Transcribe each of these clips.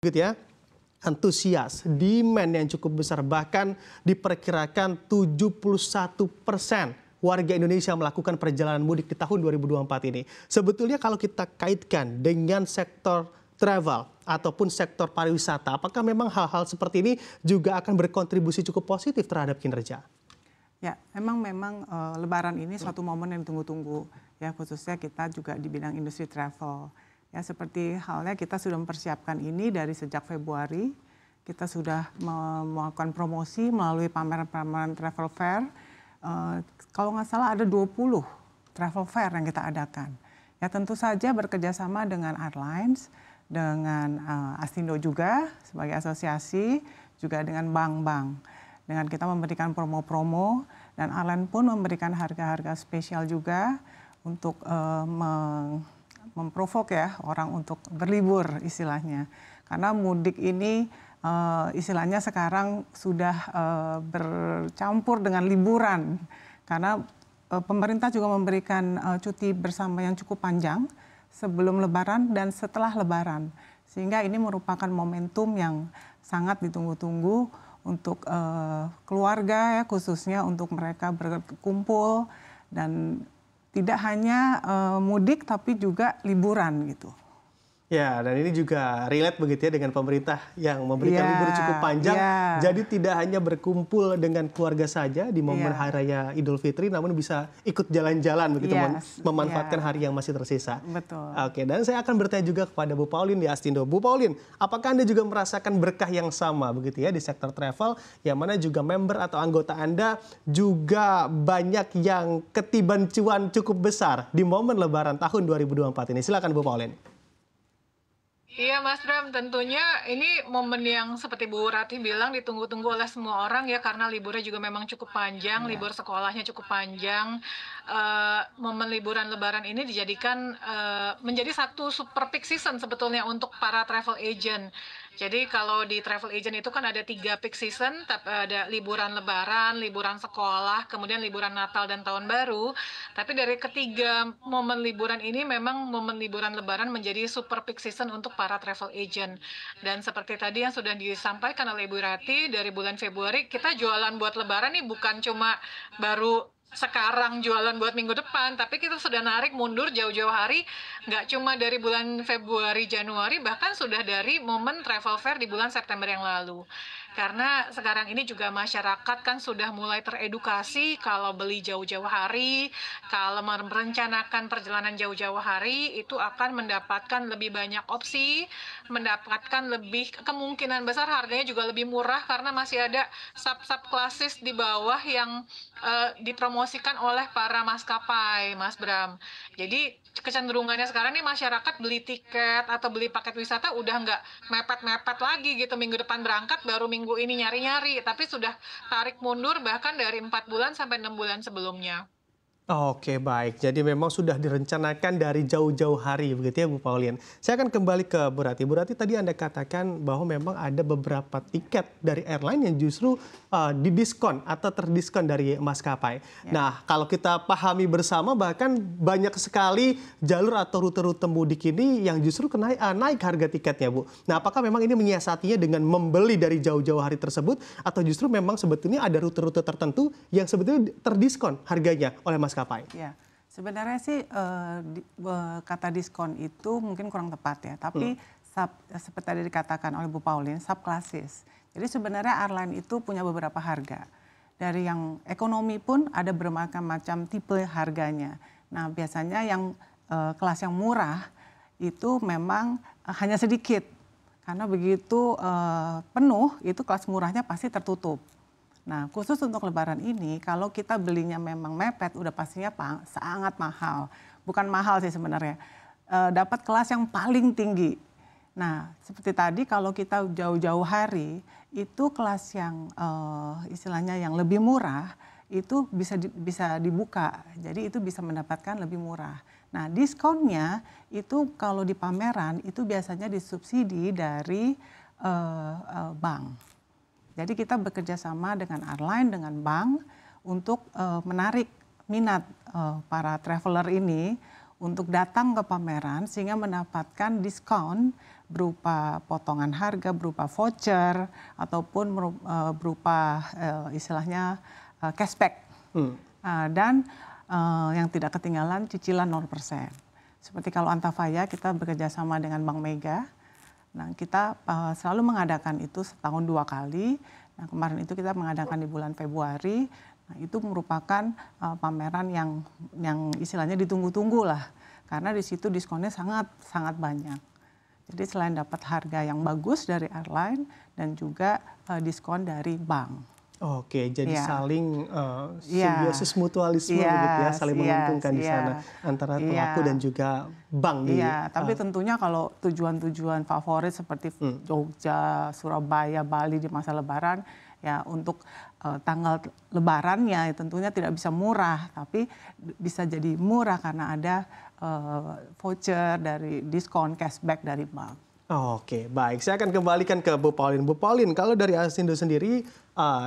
gitu ya, antusias, demand yang cukup besar, bahkan diperkirakan 71% warga Indonesia melakukan perjalanan mudik di tahun 2024 ini. Sebetulnya kalau kita kaitkan dengan sektor travel ataupun sektor pariwisata, apakah memang hal-hal seperti ini juga akan berkontribusi cukup positif terhadap kinerja? Ya, memang Lebaran ini suatu momen yang ditunggu-tunggu, ya, khususnya kita juga di bidang industri travel. Ya, seperti halnya kita sudah mempersiapkan ini dari sejak Februari. Kita sudah melakukan promosi melalui pameran-pameran travel fair. Kalau nggak salah ada 20 travel fair yang kita adakan. Ya, tentu saja bekerjasama dengan airlines, dengan Astindo juga sebagai asosiasi, juga dengan bank-bank. Dengan kita memberikan promo-promo dan airline pun memberikan harga-harga spesial juga untuk memprovok ya orang untuk berlibur istilahnya. Karena mudik ini istilahnya sekarang sudah bercampur dengan liburan. Karena pemerintah juga memberikan cuti bersama yang cukup panjang sebelum Lebaran dan setelah Lebaran. Sehingga ini merupakan momentum yang sangat ditunggu-tunggu untuk keluarga ya, khususnya untuk mereka berkumpul dan tidak hanya mudik tapi juga liburan gitu. Ya, dan ini juga relate begitu ya dengan pemerintah yang memberikan libur cukup panjang. Jadi tidak hanya berkumpul dengan keluarga saja di momen Hari Raya Idul Fitri, namun bisa ikut jalan-jalan begitu, memanfaatkan hari yang masih tersisa. Betul. Oke, dan saya akan bertanya juga kepada Bu Pauline di Astindo. Bu Pauline, apakah Anda juga merasakan berkah yang sama begitu ya di sektor travel, yang mana juga member atau anggota Anda juga banyak yang ketiban cuan cukup besar di momen Lebaran tahun 2024 ini? Silakan Bu Pauline. Iya Mas Bram, tentunya ini momen yang seperti Bu Rati bilang ditunggu-tunggu oleh semua orang ya, karena liburnya juga memang cukup panjang, libur sekolahnya cukup panjang. Momen liburan Lebaran ini dijadikan menjadi satu super peak season sebetulnya untuk para travel agent. Jadi kalau di travel agent itu kan ada 3 peak season, ada liburan Lebaran, liburan sekolah, kemudian liburan Natal dan Tahun Baru. Tapi dari ketiga momen liburan ini memang momen liburan Lebaran menjadi super peak season untuk para travel agent. Dan seperti tadi yang sudah disampaikan oleh Ibu Rati, dari bulan Februari kita jualan buat Lebaran nih bukan cuma baru sekarang jualan buat minggu depan, tapi kita sudah narik mundur jauh-jauh hari, nggak cuma dari bulan Februari, Januari, bahkan sudah dari momen travel fair di bulan September yang lalu. Karena sekarang ini juga masyarakat kan sudah mulai teredukasi kalau beli jauh-jauh hari, kalau merencanakan perjalanan jauh-jauh hari, itu akan mendapatkan lebih banyak opsi, mendapatkan lebih kemungkinan besar harganya juga lebih murah karena masih ada sub-sub klasis di bawah yang dipromosikan oleh para maskapai, Mas Bram. Jadi kecenderungannya sekarang nih masyarakat beli tiket atau beli paket wisata udah nggak mepet-mepet lagi gitu, minggu depan berangkat baru minggu ini nyari-nyari, tapi sudah tarik mundur bahkan dari 4 bulan sampai 6 bulan sebelumnya. Oke, baik. Jadi memang sudah direncanakan dari jauh-jauh hari begitu ya Bu Pauline. Saya akan kembali ke Bu Rati. Bu Rati, tadi Anda katakan bahwa memang ada beberapa tiket dari airline yang justru didiskon atau terdiskon dari maskapai. Nah, kalau kita pahami bersama bahkan banyak sekali jalur atau rute-rute mudik ini yang justru naik harga tiketnya, Bu. Nah, apakah memang ini menyiasatinya dengan membeli dari jauh-jauh hari tersebut atau justru memang sebetulnya ada rute-rute tertentu yang sebetulnya terdiskon harganya oleh maskapai? Ya, sebenarnya sih kata diskon itu mungkin kurang tepat ya, tapi seperti tadi dikatakan oleh Bu Pauline, subklasis. Jadi sebenarnya airline itu punya beberapa harga. Dari yang ekonomi pun ada bermacam-macam tipe harganya. Nah, biasanya yang kelas yang murah itu memang hanya sedikit. Karena begitu penuh, itu kelas murahnya pasti tertutup. Nah, khusus untuk Lebaran ini, kalau kita belinya memang mepet, udah pastinya sangat mahal. Bukan mahal sih sebenarnya, dapat kelas yang paling tinggi. Nah, seperti tadi kalau kita jauh-jauh hari, itu kelas yang istilahnya yang lebih murah, itu bisa dibuka. Jadi itu bisa mendapatkan lebih murah. Nah, diskonnya itu kalau di pameran, itu biasanya disubsidi dari bank. Jadi kita bekerja sama dengan airline, dengan bank untuk menarik minat para traveler ini untuk datang ke pameran sehingga mendapatkan diskon berupa potongan harga, berupa voucher, ataupun berupa istilahnya cashback. Dan yang tidak ketinggalan cicilan 0%. Seperti kalau Antafaya kita bekerjasama dengan Bank Mega. Nah, kita selalu mengadakan itu setahun 2 kali. Nah, kemarin itu kita mengadakan di bulan Februari. Nah, itu merupakan pameran yang istilahnya ditunggu-tunggu lah. Karena di situ diskonnya sangat banyak. Jadi selain dapat harga yang bagus dari airline dan juga diskon dari bank. Oke, jadi saling Iya. simbiosis mutualisme begitu ya, saling menguntungkan di sana antara pelaku dan juga bank. Iya, tapi tentunya kalau tujuan-tujuan favorit seperti Jogja, Surabaya, Bali di masa Lebaran, ya untuk tanggal Lebarannya tentunya tidak bisa murah, tapi bisa jadi murah karena ada voucher dari diskon cashback dari bank. Oke, baik. Saya akan kembalikan ke Bu Pauline. Bu Pauline, kalau dari Asindo sendiri,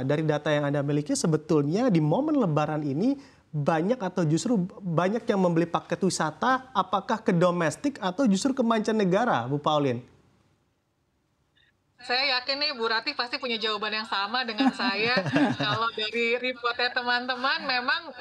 dari data yang Anda miliki, sebetulnya di momen Lebaran ini banyak atau justru banyak yang membeli paket wisata, apakah ke domestik atau justru ke mancanegara, Bu Pauline? Saya yakin nih Bu Ratih pasti punya jawaban yang sama dengan saya. Kalau dari reportnya teman-teman, memang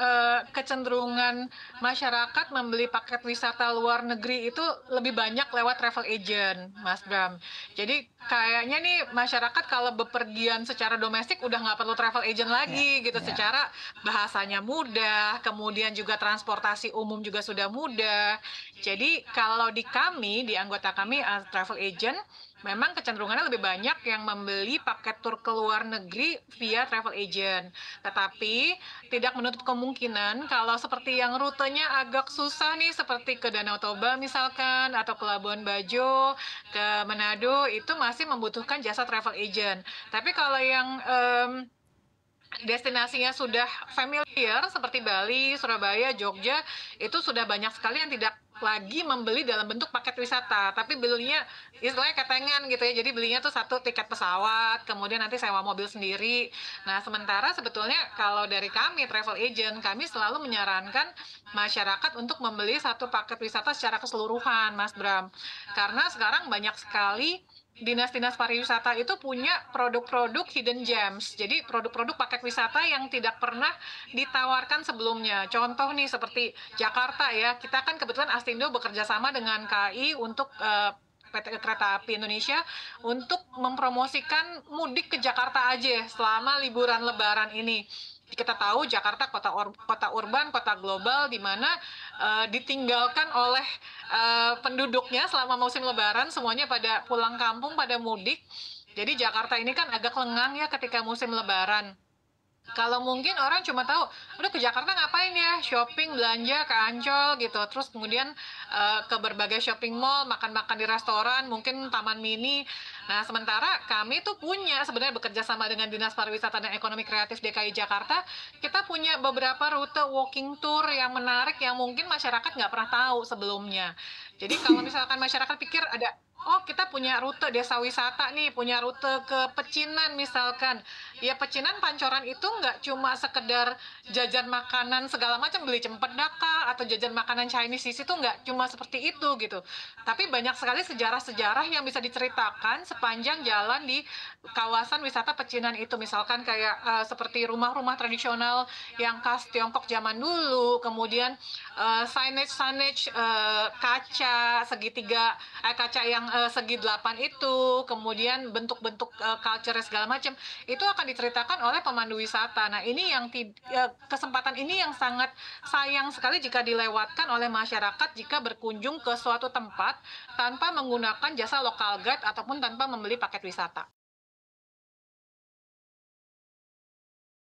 kecenderungan masyarakat membeli paket wisata luar negeri itu lebih banyak lewat travel agent, Mas Bram. Jadi kayaknya nih masyarakat kalau bepergian secara domestik udah nggak perlu travel agent lagi gitu. Secara bahasanya mudah, kemudian juga transportasi umum juga sudah mudah. Jadi kalau di kami, di anggota kami travel agent, memang kecenderungannya lebih banyak yang membeli paket tur ke luar negeri via travel agent. Tetapi tidak menutup kemungkinan kalau seperti yang rutenya agak susah nih, seperti ke Danau Toba misalkan, atau ke Labuan Bajo, ke Manado, itu masih membutuhkan jasa travel agent. Tapi kalau yang destinasinya sudah familiar seperti Bali, Surabaya, Jogja, itu sudah banyak sekali yang tidak lagi membeli dalam bentuk paket wisata, tapi belinya istilahnya ketengan gitu ya. Jadi belinya tuh satu tiket pesawat, kemudian nanti sewa mobil sendiri. Nah, sementara sebetulnya kalau dari kami travel agent, kami selalu menyarankan masyarakat untuk membeli satu paket wisata secara keseluruhan, Mas Bram. Karena sekarang banyak sekali dinas-dinas pariwisata itu punya produk-produk hidden gems. Jadi produk-produk paket wisata yang tidak pernah ditawarkan sebelumnya. Contoh nih seperti Jakarta ya, kita kan kebetulan Astindo bekerja sama dengan KAI untuk PT Kereta Api Indonesia untuk mempromosikan mudik ke Jakarta aja selama liburan Lebaran ini. Kita tahu Jakarta kota urban, kota global, di mana ditinggalkan oleh penduduknya selama musim Lebaran, semuanya pada pulang kampung, pada mudik. Jadi Jakarta ini kan agak lengang ya ketika musim Lebaran. Kalau mungkin orang cuma tahu, udah ke Jakarta ngapain ya? Shopping, belanja ke Ancol gitu. Terus kemudian ke berbagai shopping mall, makan-makan di restoran, mungkin taman mini. Nah, sementara kami tuh punya sebenarnya bekerja sama dengan Dinas Pariwisata dan Ekonomi Kreatif DKI Jakarta, kita punya beberapa rute walking tour yang menarik yang mungkin masyarakat nggak pernah tahu sebelumnya. Jadi kalau misalkan masyarakat pikir ada, oh kita punya rute desa wisata nih, punya rute ke Pecinan misalkan. Ya Pecinan Pancoran itu nggak cuma sekedar jajan makanan segala macam, beli cempedak kah, atau jajan makanan Chinese di situ, nggak cuma seperti itu gitu. Tapi banyak sekali sejarah-sejarah yang bisa diceritakan sepanjang jalan di kawasan wisata Pecinan itu. Misalkan kayak seperti rumah-rumah tradisional yang khas Tiongkok zaman dulu, kemudian signage kaca segitiga, kaca yang segi 8 itu, kemudian bentuk-bentuk culture segala macam, itu akan diceritakan oleh pemandu wisata. Nah, ini yang kesempatan ini yang sangat sayang sekali jika dilewatkan oleh masyarakat jika berkunjung ke suatu tempat tanpa menggunakan jasa local guide ataupun tanpa membeli paket wisata.